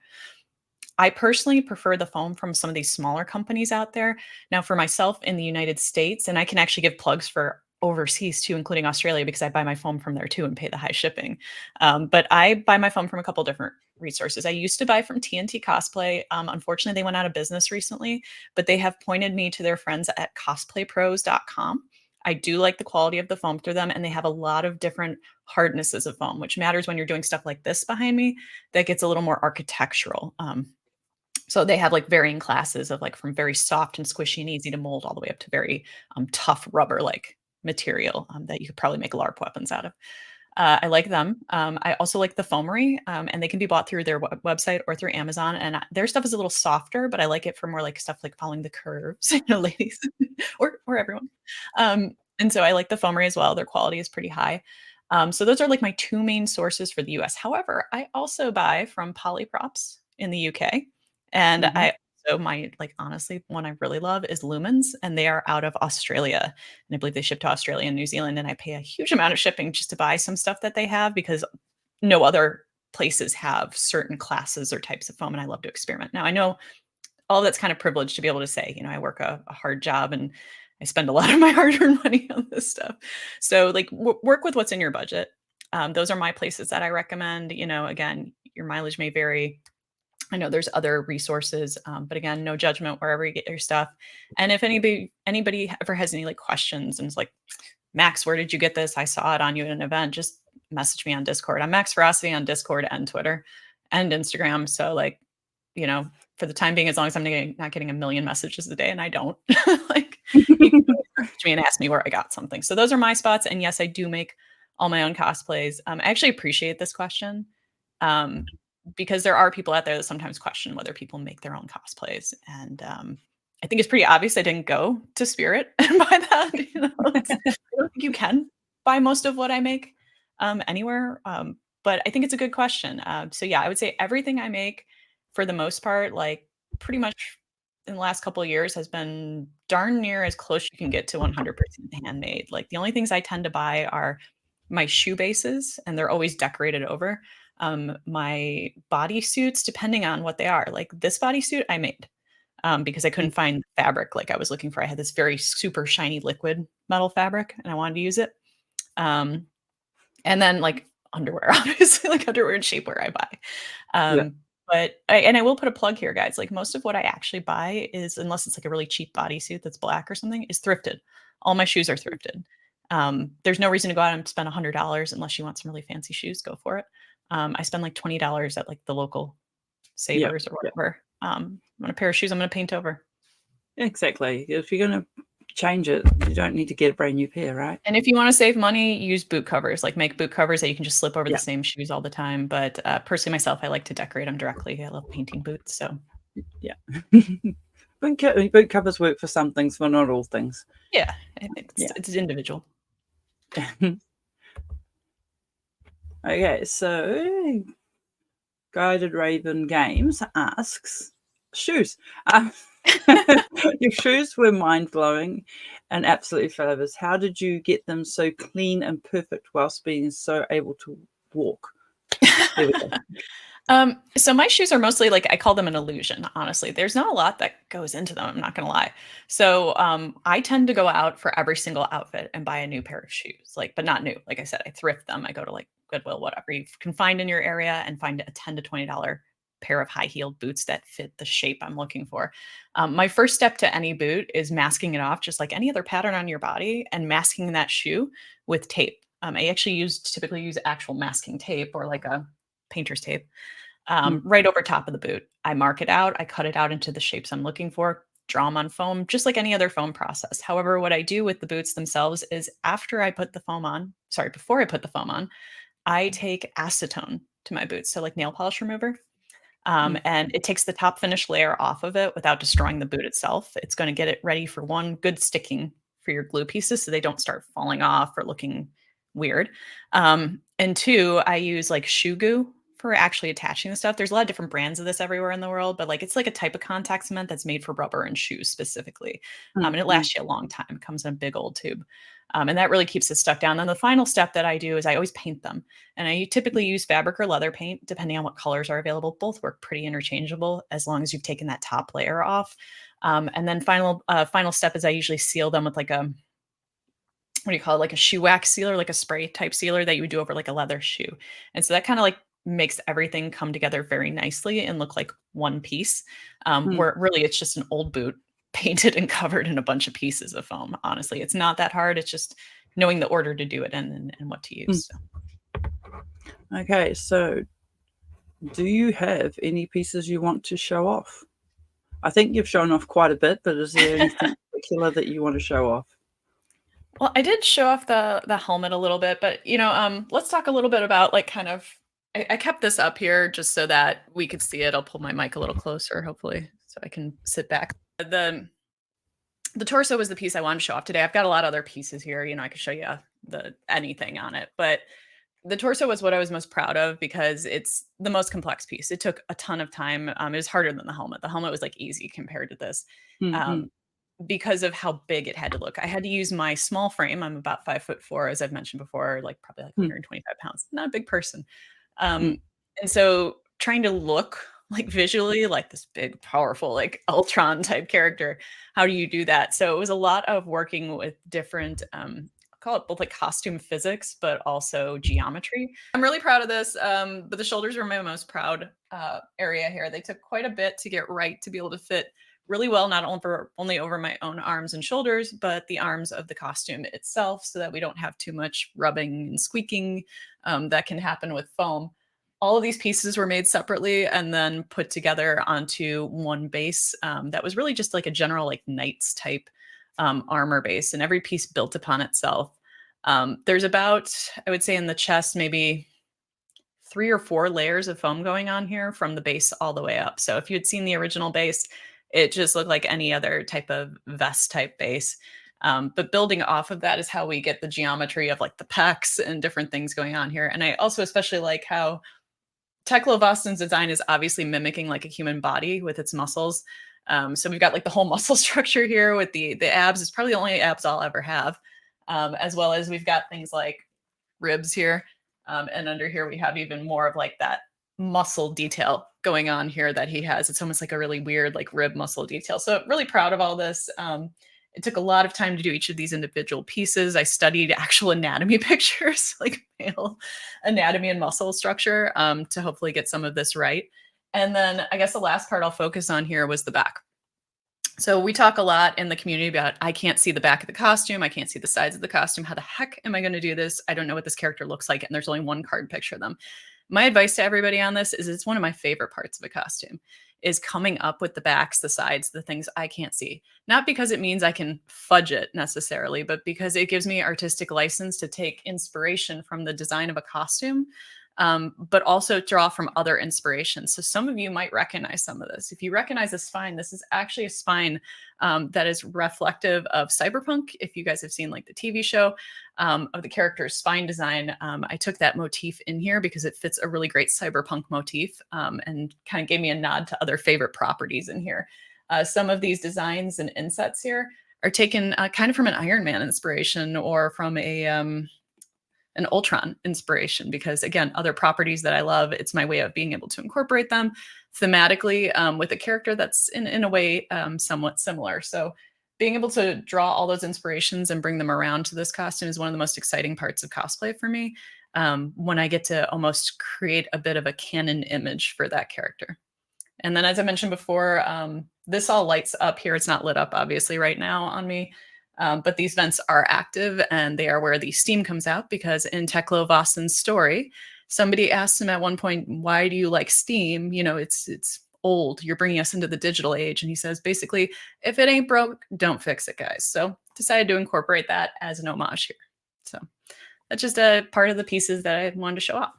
I personally prefer the foam from some of these smaller companies out there. Now, for myself in the United States, and I can actually give plugs for overseas too, including Australia, because I buy my foam from there too and pay the high shipping. But I buy my foam from a couple different resources. I used to buy from TNT Cosplay. Unfortunately, they went out of business recently, but they have pointed me to their friends at cosplaypros.com. I do like the quality of the foam through them, and they have a lot of different hardnesses of foam, which matters when you're doing stuff like this behind me that gets a little more architectural. So they have like varying classes of like from very soft and squishy and easy to mold all the way up to very tough rubber like material that you could probably make LARP weapons out of. I like them. I also like the foamery, and they can be bought through their website or through Amazon. And their stuff is a little softer, but I like it for more like stuff like following the curves, ladies, or everyone. And so I like the foamery as well. Their quality is pretty high. So those are like my two main sources for the US. However, I also buy from Polyprops in the UK. And I also my like honestly one I really love is Lumens, and they are out of Australia. And I believe they ship to Australia and New Zealand. And I pay a huge amount of shipping just to buy some stuff that they have because no other places have certain classes or types of foam. And I love to experiment. Now I know all that's kind of privileged to be able to say, I work a hard job and I spend a lot of my hard-earned money on this stuff. So like work with what's in your budget. Those are my places that I recommend. Again, your mileage may vary. I know there's other resources, but again, no judgment wherever you get your stuff. And if anybody ever has any like questions and it's like, Max, where did you get this? I saw it on you at an event. Just message me on Discord. I'm Max Ferocity on Discord and Twitter and Instagram. So like, for the time being, as long as I'm not getting a million messages a day, and I don't, like, you can message me and ask me where I got something. So those are my spots. And yes, I do make all my own cosplays. I actually appreciate this question. Because there are people out there that sometimes question whether people make their own cosplays. And I think it's pretty obvious I didn't go to Spirit and buy that. I don't think you can buy most of what I make anywhere. But I think it's a good question. So yeah, I would say everything I make for the most part, like pretty much in the last couple of years has been darn near as close you can get to 100% handmade. Like the only things I tend to buy are my shoe bases, and they're always decorated over. My bodysuits, depending on what they are. Like this bodysuit I made because I couldn't find fabric like I was looking for. I had this very super shiny liquid metal fabric, and I wanted to use it. Um, and then like underwear, obviously, like underwear and shapewear I buy. Yeah. But I will put a plug here, guys. Like most of what I actually buy is, unless it's like a really cheap bodysuit that's black or something, is thrifted. All my shoes are thrifted. There's no reason to go out and spend $100 unless you want some really fancy shoes. Go for it. I spend like $20 at like the local Yeah. Savers or Yeah. whatever. On a pair of shoes, I'm going to paint over. Exactly. If you're going to change it, you don't need to get a brand new pair, right? And if you want to save money, use boot covers. Like make boot covers that you can just slip over the Yeah. same shoes all the time. But personally, myself, I like to decorate them directly. I love painting boots. So Yeah. Boot covers work for some things, but not all things. yeah, Yeah. it's individual. Okay, so Guided Raven Games asks shoes. Your shoes were mind-blowing and absolutely fabulous. How did you get them so clean and perfect whilst being so able to walk? There we go. So my shoes are mostly like I call them an illusion, honestly. There's not a lot that goes into them, I'm not gonna lie. So I tend to go out for every single outfit and buy a new pair of shoes. Like, but not new. Like I said, I thrift them. I go to like Goodwill, whatever you can find in your area and find a $10 to $20 pair of high-heeled boots that fit the shape I'm looking for. My first step to any boot is masking it off, just like any other pattern on your body, and masking that shoe with tape. I actually typically use actual masking tape or like a painter's tape right over top of the boot. I mark it out, I cut it out into the shapes I'm looking for, draw them on foam, just like any other foam process. However, what I do with the boots themselves is after I put the foam on, sorry, before I put the foam on, I take acetone to my boots. So like nail polish remover. And it takes the top finish layer off of it without destroying the boot itself. It's going to get it ready for one, good sticking for your glue pieces so they don't start falling off or looking weird. And two, I use like shoe goo for actually attaching the stuff. There's a lot of different brands of this everywhere in the world, but like it's like a type of contact cement that's made for rubber and shoes specifically. And it lasts you a long time. It comes in a big old tube. And that really keeps it stuck down. Then the final step that I do is I always paint them. And I typically use fabric or leather paint, depending on what colors are available. Both work pretty interchangeable as long as you've taken that top layer off. And then final step is I usually seal them with like a, what do you call it? Like a shoe wax sealer, like a spray type sealer that you would do over like a leather shoe. And so that kind of like makes everything come together very nicely and look like one piece. Where really it's just an old boot painted and covered in a bunch of pieces of foam. Honestly, it's not that hard. It's just knowing the order to do it and what to use. So. Okay, so do you have any pieces you want to show off? I think you've shown off quite a bit, but is there anything particular that you want to show off? Well, I did show off the helmet a little bit, but let's talk a little bit about like kind of I kept this up here just so that we could see it. I'll pull my mic a little closer, hopefully, so I can sit back. The torso was the piece I wanted to show off today. I've got a lot of other pieces here. I could show you anything on it, but the torso was what I was most proud of because it's the most complex piece. It took a ton of time. It was harder than the helmet. The helmet was like easy compared to this. Because of how big it had to look. I had to use my small frame. I'm about 5'4", as I've mentioned before, like probably like 125 pounds. Not a big person. And so trying to look like visually like this big, powerful, like Ultron type character, how do you do that? So it was a lot of working with different, call it both like costume physics, but also geometry. I'm really proud of this, but the shoulders are my most proud area here. They took quite a bit to get right to be able to fit really well, not only over my own arms and shoulders, but the arms of the costume itself so that we don't have too much rubbing and squeaking that can happen with foam. All of these pieces were made separately and then put together onto one base that was really just like a general like knights type armor base, and every piece built upon itself. There's about, I would say in the chest, maybe 3 or 4 layers of foam going on here from the base all the way up. So if you had seen the original base, it just looked like any other type of vest type base. But building off of that is how we get the geometry of like the pecs and different things going on here. And I also especially like how Tekla Voston's design is obviously mimicking like a human body with its muscles. So we've got like the whole muscle structure here with the abs. It's probably the only abs I'll ever have, as well as we've got things like ribs here. And under here, we have even more of like that muscle detail going on here that he has. It's almost like a really weird like rib muscle detail. So really proud of all this. It took a lot of time to do each of these individual pieces. I studied actual anatomy pictures, like male anatomy and muscle structure, to hopefully get some of this right. And then I guess the last part I'll focus on here was the back. So we talk a lot in the community about, I can't see the back of the costume. I can't see the sides of the costume. How the heck am I going to do this? I don't know what this character looks like. And there's only one card picture of them. My advice to everybody on this is it's one of my favorite parts of a costume is coming up with the backs, the sides, the things I can't see. Not because it means I can fudge it necessarily, but because it gives me artistic license to take inspiration from the design of a costume, but also draw from other inspirations. So some of you might recognize some of this. If you recognize this spine, this is actually a spine that is reflective of cyberpunk. If you guys have seen like the TV show of the character's spine design, I took that motif in here because it fits a really great cyberpunk motif and kind of gave me a nod to other favorite properties in here. Some of these designs and insets here are taken kind of from an Iron Man inspiration or from an Ultron inspiration, because again, other properties that I love, it's my way of being able to incorporate them thematically with a character that's in a way somewhat similar. So being able to draw all those inspirations and bring them around to this costume is one of the most exciting parts of cosplay for me, when I get to almost create a bit of a canon image for that character. And then as I mentioned before, this all lights up here. It's not lit up obviously right now on me. But these vents are active and they are where the steam comes out, because in Teklo Vassen's story, somebody asked him at one point, why do you like steam? You know, it's old. You're bringing us into the digital age. And he says, basically, if it ain't broke, don't fix it, guys. So decided to incorporate that as an homage here. So that's just a part of the pieces that I wanted to show off.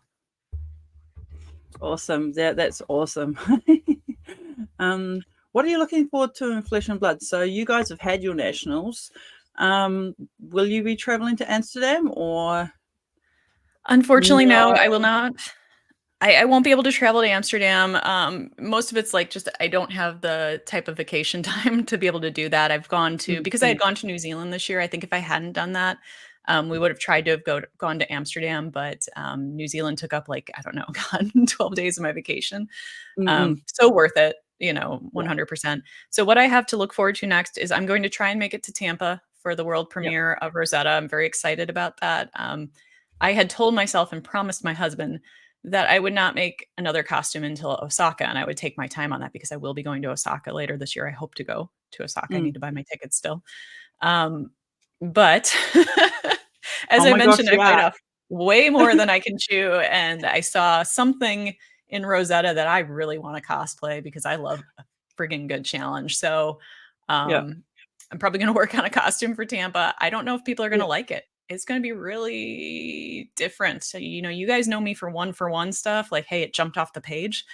Awesome. That's awesome. What are you looking forward to in Flesh and Blood? So you guys have had your nationals. Will you be traveling to Amsterdam or? Unfortunately, no, I will not. I won't be able to travel to Amsterdam. Most of it's like just I don't have the type of vacation time to be able to do that. I've gone to, because I had gone to New Zealand this year. I think if I hadn't done that, we would have tried to have gone to Amsterdam, but New Zealand took up like, I don't know, God, 12 days of my vacation. So worth it, you know, 100%. So what I have to look forward to next is I'm going to try and make it to Tampa for the world premiere of Rosetta. I'm very excited about that. I had told myself and promised my husband that I would not make another costume until Osaka, and I would take my time on that because I will be going to Osaka later this year. I hope to go to Osaka. I need to buy my tickets still. But as I mentioned, I bite off way more than I can chew. And I saw something in Rosetta that I really want to cosplay because I love a friggin' good challenge. So I'm probably going to work on a costume for Tampa. I don't know if people are going to like it. It's going to be really different. So, you know, you guys know me for one stuff, like, hey, it jumped off the page.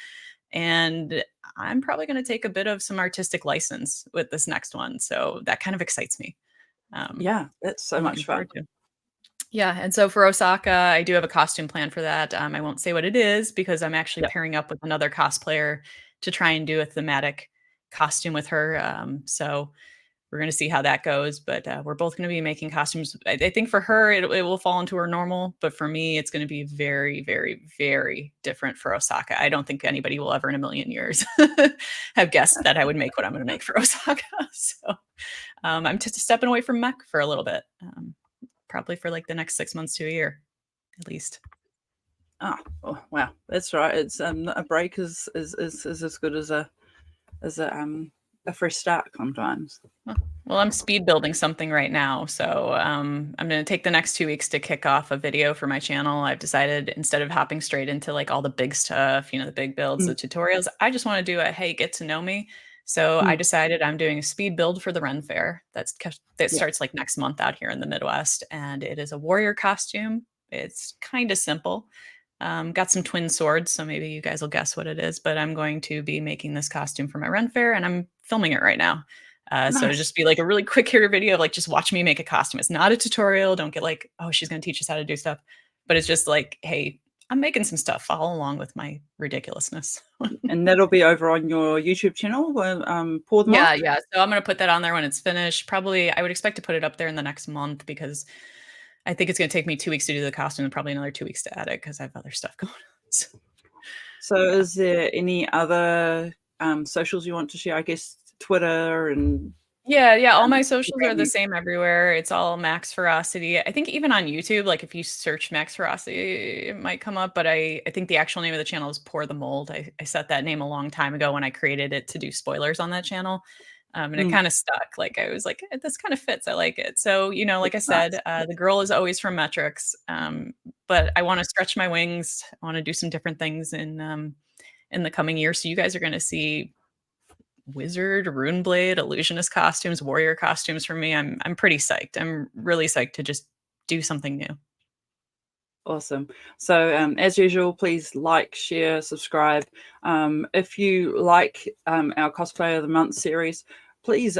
And I'm probably going to take a bit of some artistic license with this next one. So that kind of excites me. Yeah, that's so much fun. Yeah, and so for Osaka, I do have a costume plan for that. I won't say what it is because I'm actually pairing up with another cosplayer to try and do a thematic costume with her. So we're going to see how that goes, but we're both going to be making costumes. I think for her, it will fall into her normal, but for me, it's going to be very, very, very different for Osaka. I don't think anybody will ever in a million years have guessed that I would make what I'm going to make for Osaka. So I'm just stepping away from mech for a little bit, probably for like the next 6 months to a year, at least. Oh wow, that's right. It's a break is as good as a fresh start sometimes. Well, I'm speed building something right now. So I'm going to take the next 2 weeks to kick off a video for my channel. I've decided instead of hopping straight into like all the big stuff, you know, the big builds, the tutorials, I just want to do a, hey, get to know me. So I decided I'm doing a speed build for the Ren Fair. That starts like next month out here in the Midwest. And it is a warrior costume. It's kind of simple. Got some twin swords, so maybe you guys will guess what it is, but I'm going to be making this costume for my Ren Fair and I'm filming it right now. Nice. So it'll just be like a really quick hitter video of like, just watch me make a costume. It's not a tutorial. Don't get like, oh, she's going to teach us how to do stuff, but it's just like, hey, I'm making some stuff. Follow along with my ridiculousness. And that'll be over on your YouTube channel, Pour Them Off? Yeah. So I'm gonna put that on there when it's finished. Probably, I would expect to put it up there in the next month because I think it's gonna take me 2 weeks to do the costume and probably another 2 weeks to edit because I have other stuff going on. So is there any other socials you want to share? I guess Twitter and Yeah. All my socials are Instagram. the same everywhere. It's all Max Ferocity. I think even on YouTube, like if you search Max Ferocity, it might come up. But I think the actual name of the channel is Pour the Mold. I set that name a long time ago when I created it to do spoilers on that channel. And it kind of stuck. Like I was like, this kind of fits. I like it. So, like I said, the girl is always from Metrics. But I want to stretch my wings. I want to do some different things in the coming year. So you guys are going to see wizard, runeblade, illusionist costumes, warrior costumes from me. I'm pretty psyched. I'm really psyched to just do something new. Awesome. So as usual, please like, share, subscribe. If you like our Cosplayer of the Month series, please,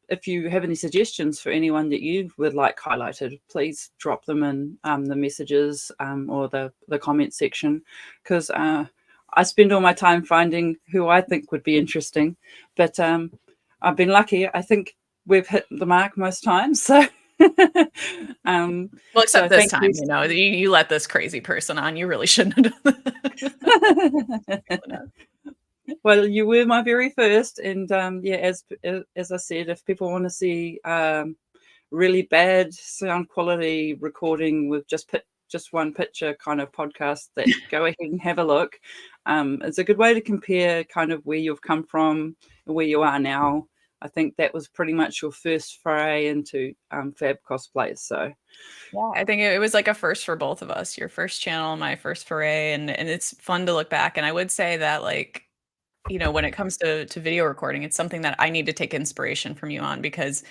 if you have any suggestions for anyone that you would like highlighted, please drop them in the messages or the comment section, because I spend all my time finding who I think would be interesting. But I've been lucky. I think we've hit the mark most times. So well, except this time, you let this crazy person on. You really shouldn't have done that. Well, you were my very first, and as I said, if people want to see really bad sound quality recording with just one picture kind of podcast, that go ahead and have a look. It's a good way to compare kind of where you've come from and where you are now. I think that was pretty much your first foray into fab cosplays. So yeah, I think it was like a first for both of us. Your first channel, my first foray, and it's fun to look back. And I would say that, like, when it comes to video recording, it's something that I need to take inspiration from you on, because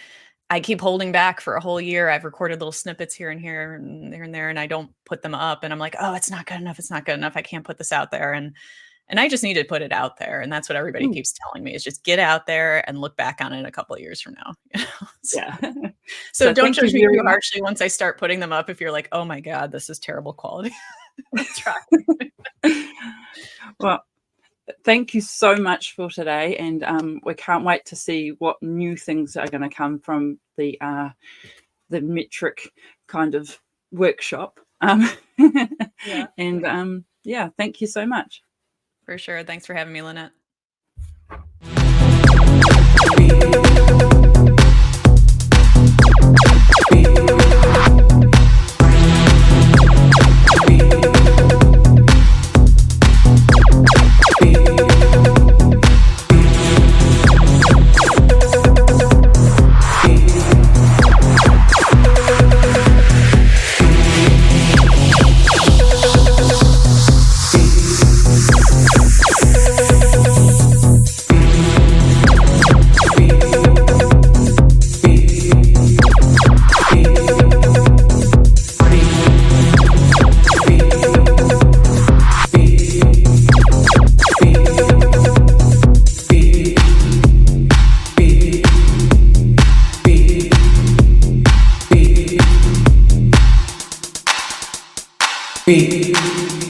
I keep holding back for a whole year. I've recorded little snippets here and here and there and there, and I don't put them up. And I'm like, oh, it's not good enough. It's not good enough. I can't put this out there. And I just need to put it out there. And that's what everybody keeps telling me, is just get out there and look back on it a couple of years from now. Yeah. So don't judge me too harshly once I start putting them up. If you're like, oh my God, this is terrible quality. Try. Well, thank you so much for today, and we can't wait to see what new things are going to come from the metric kind of workshop. Yeah. And thank you so much. For sure. Thanks for having me, Lynette. FABtcg.